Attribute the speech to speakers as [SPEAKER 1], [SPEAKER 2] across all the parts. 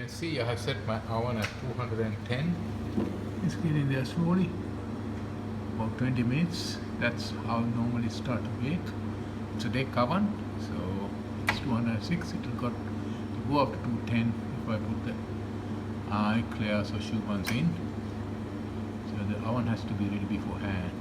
[SPEAKER 1] can see I have set my oven at 210.
[SPEAKER 2] It's getting there slowly, about 20 minutes. That's how I normally start to bake. It's a deck oven, so it's 206. It will got to go up to 210 if I put the eclairs or choux buns in. So the oven has to be ready beforehand.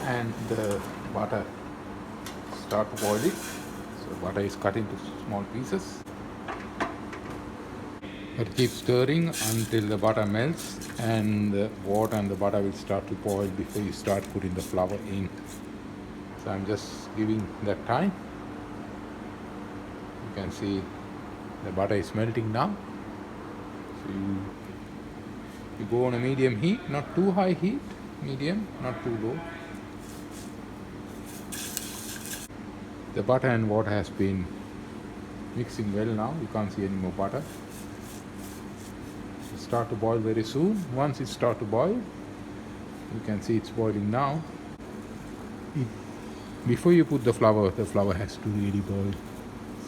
[SPEAKER 1] And the butter start boiling. So butter is cut into small pieces. But keep stirring until the butter melts and the water and the butter will start to boil before you start putting the flour in. So I'm just giving that time. You can see the butter is melting now. So you go on a medium heat, not too high heat, medium, not too low. The butter and water has been mixing well now. You can't see any more butter. It start to boil very soon. Once it start to boil, you can see it's boiling now. Before you put the flour has to really boil.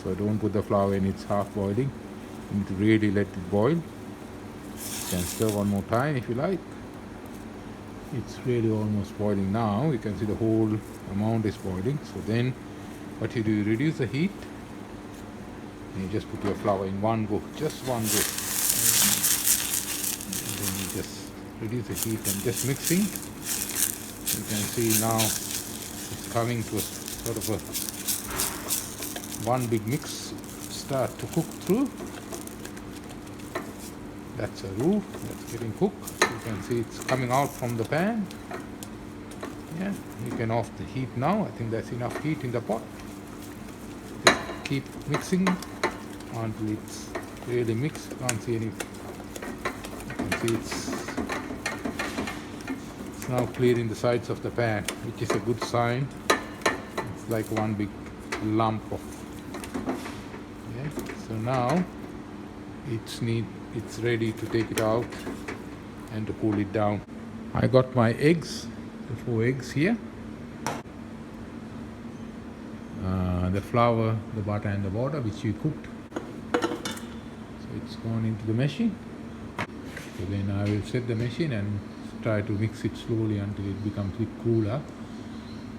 [SPEAKER 1] So don't put the flour when it's half boiling. You need to really let it boil. You can stir one more time if you like. It's really almost boiling now. You can see the whole amount is boiling. So then what you do, you reduce the heat and you just put your flour in one go, just one go. And then you just reduce the heat and just mixing. You can see now it's coming to a sort of a one big mix start to cook through. That's a roux that's getting cooked. You can see it's coming out from the pan. Yeah, you can off the heat now. I think there's enough heat in the pot. Just keep mixing until it's really mixed. You can't see any. You can see it's now clearing the sides of the pan, which is a good sign. It's like one big lump of. Yeah. So now it's ready to take it out and to cool it down. I got my eggs, the 4 eggs here. The flour, the butter and the water which we cooked. So it's gone into the machine. So then I will set the machine and try to mix it slowly until it becomes a bit cooler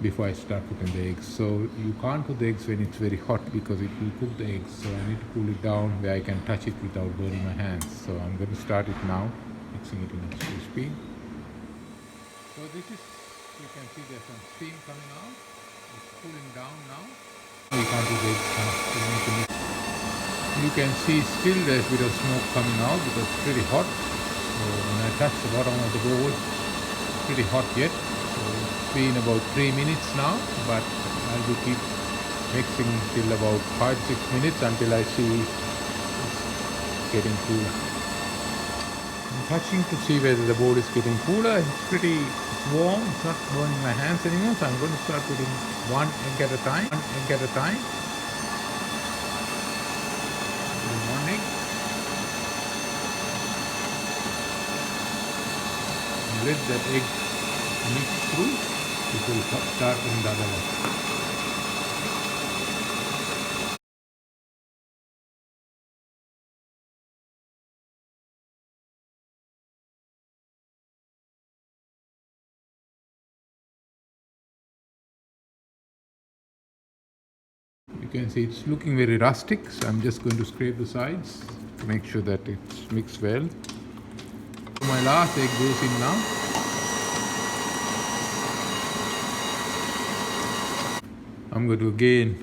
[SPEAKER 1] before I start putting the eggs. So you can't put the eggs when it's very hot because it will cook the eggs. So I need to cool it down where I can touch it without burning my hands. So I'm going to start it now, mixing it in a slow speed. So this is, you can see there's some steam coming out. It's cooling down now. You can't do the eggs now. You can see still there's a bit of smoke coming out because it's pretty hot. So when I touch the bottom of the bowl, it's pretty hot yet. So it's been about 3 minutes now, but I will keep mixing till about 5-6 minutes until I see it's getting cool. I'm touching to see whether the bowl is getting cooler. It's warm, it's not burning my hands anymore, so I'm going to start putting one egg at a time. One egg. And let that egg mix through. It will start in the other one. You can see it's looking very rustic, so I'm just going to scrape the sides to make sure that it's mixed well. So my last egg goes in now. I'm going to again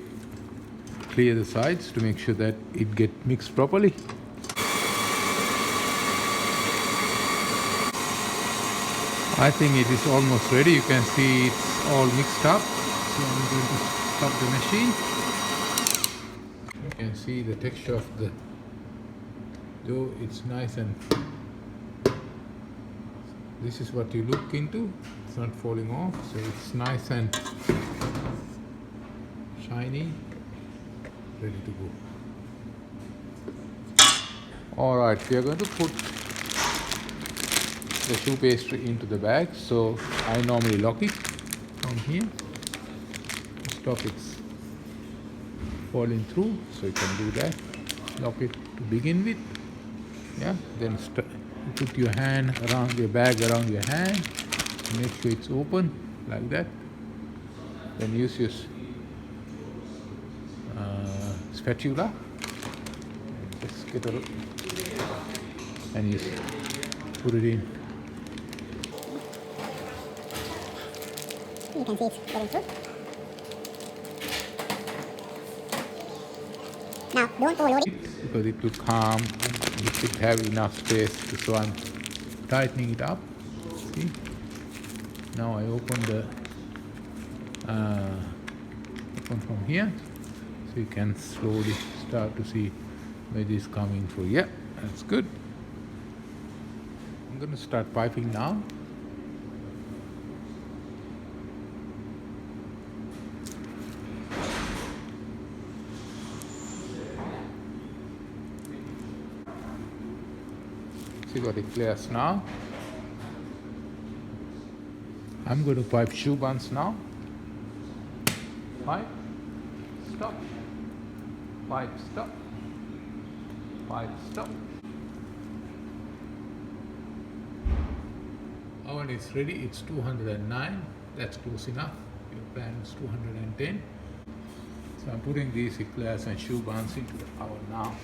[SPEAKER 1] clear the sides to make sure that it gets mixed properly. I think it is almost ready. You can see it's all mixed up. So I'm going to stop the machine. You can see the texture of the dough. It's nice, and this is what you look into. It's not falling off, so it's nice and shiny, ready to go. Alright, we are going to put the choux pastry into the bag. So I normally lock it from here. Stop it's falling through, so you can do that. Lock it to begin with. Yeah, then you put your hand around your bag, around your hand, make sure it's open like that. Then use your spatula and just get a, and you put it in.
[SPEAKER 3] You can see it's getting through. Now, don't overload it.
[SPEAKER 1] Because it will calm, it should have enough space, so I'm tightening it up. See? Now I open the open from here, so you can slowly start to see where this is coming through. Yeah, that's good. I'm going to start piping now. See what it clears now. I'm going to pipe choux buns now. Pipe, stop, pipe, stop, pipe, stop. Oven is ready, it's 209, that's close enough. Your plan is 210. So I'm putting these eclairs and choux buns into the oven now.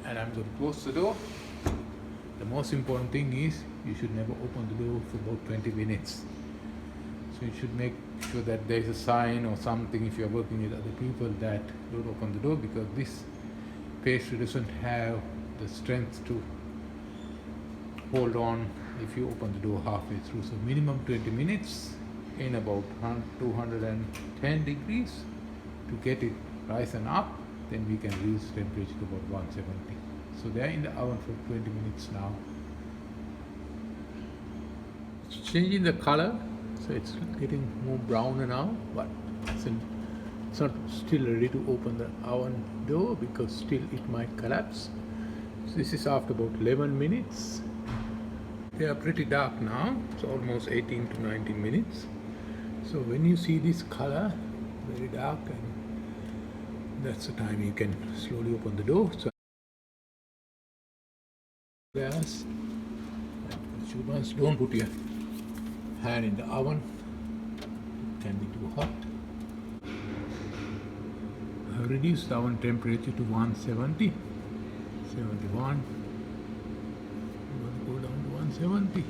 [SPEAKER 1] And I'm going to close the door. The most important thing is you should never open the door for about 20 minutes. So you should make sure that there is a sign or something if you're working with other people that don't open the door, because this pastry doesn't have the strength to hold on if you open the door halfway through. So minimum 20 minutes in about 210 degrees to get it rising up. Then we can reduce temperature to about 170. So they are in the oven for 20 minutes now. It's changing the color, so it's getting more browner now, but it's not still ready to open the oven door because still it might collapse. So this is after about 11 minutes. They are pretty dark now, it's almost 18 to 19 minutes. So when you see this color, very dark, and that's the time you can slowly open the door. So gas, choux buns, don't put your hand in the oven, it can be too hot. I have reduced the oven temperature to 170, 71. I'm going to go down to 170.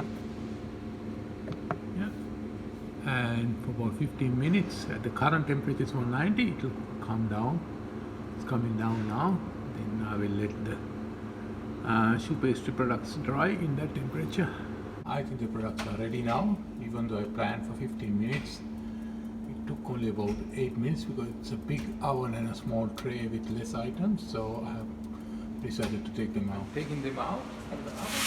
[SPEAKER 1] Yeah. And for about 15 minutes, at the current temperature is 190, it will come down. It's coming down now. Then I will let the choux pastry products dry in that temperature. I think the products are ready now, even though I planned for 15 minutes. It took only about 8 minutes because it's a big oven and a small tray with less items, so I have decided to take them out. Taking them out from the oven,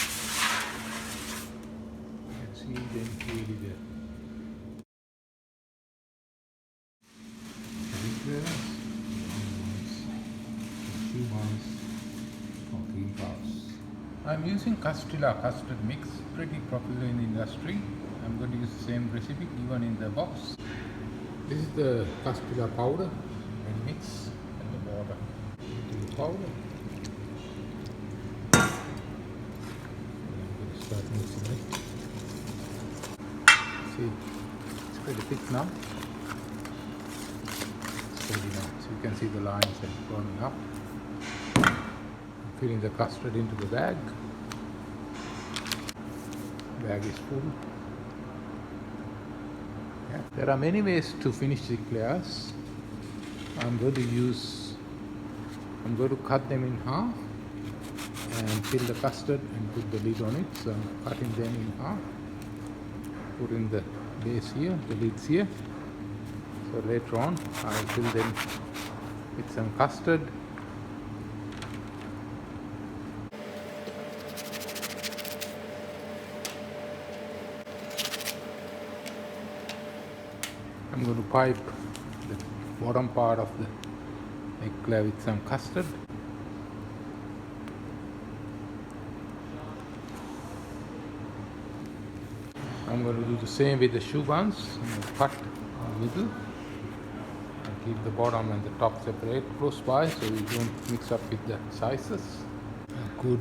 [SPEAKER 1] you can see them clearly there. I'm using castilla custard mix, pretty popular in the industry. I'm going to use the same recipe given in the box. This is the castilla powder and mix and the water into the powder. And I'm going to start mixing it. See, it's pretty thick now. It's ready now. So you can see the lines are burning up. Filling the custard into the bag. Bag is full. Yeah. There are many ways to finish the eclairs. I'm going to cut them in half and fill the custard and put the lid on it. So I'm cutting them in half, putting the base here, the lids here. So later on I'll fill them with some custard. I'm going to pipe the bottom part of the eclair with some custard. I'm going to do the same with the choux buns. I'm going to cut in the middle and keep the bottom and the top separate close by so you don't mix up with the sizes. A good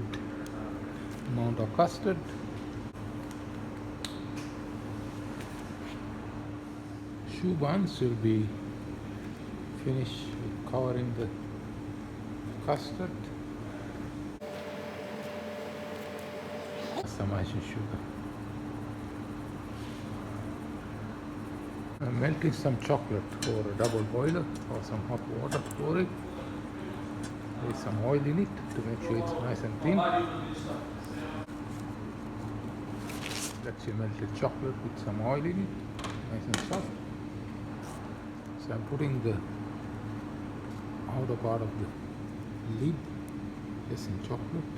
[SPEAKER 1] amount of custard. Choux buns will be finished with covering the custard. Some icing sugar. I'm melting some chocolate over a double boiler or some hot water for it. There's some oil in it to make sure it's nice and thin. That's your melted chocolate with some oil in it, nice and soft. So I'm putting the outer part of the lid just in chocolate.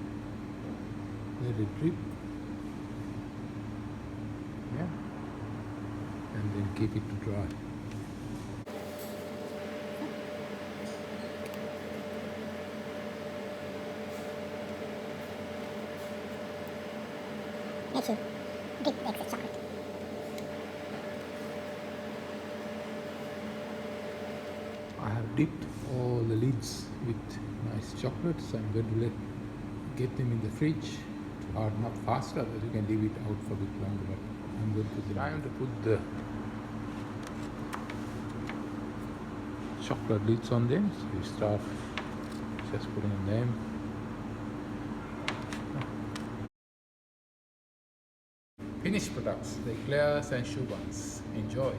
[SPEAKER 1] Let it drip. Yeah. And then keep it to dry.
[SPEAKER 3] Make sure dip the extra chocolate.
[SPEAKER 1] I have dipped all the lids with nice chocolate, so I'm going to get them in the fridge to harden up faster, but you can leave it out for a bit longer. But I'm going to try to put the chocolate lids on them. So you start just putting them. Finished products, the eclairs and choux buns. Enjoy.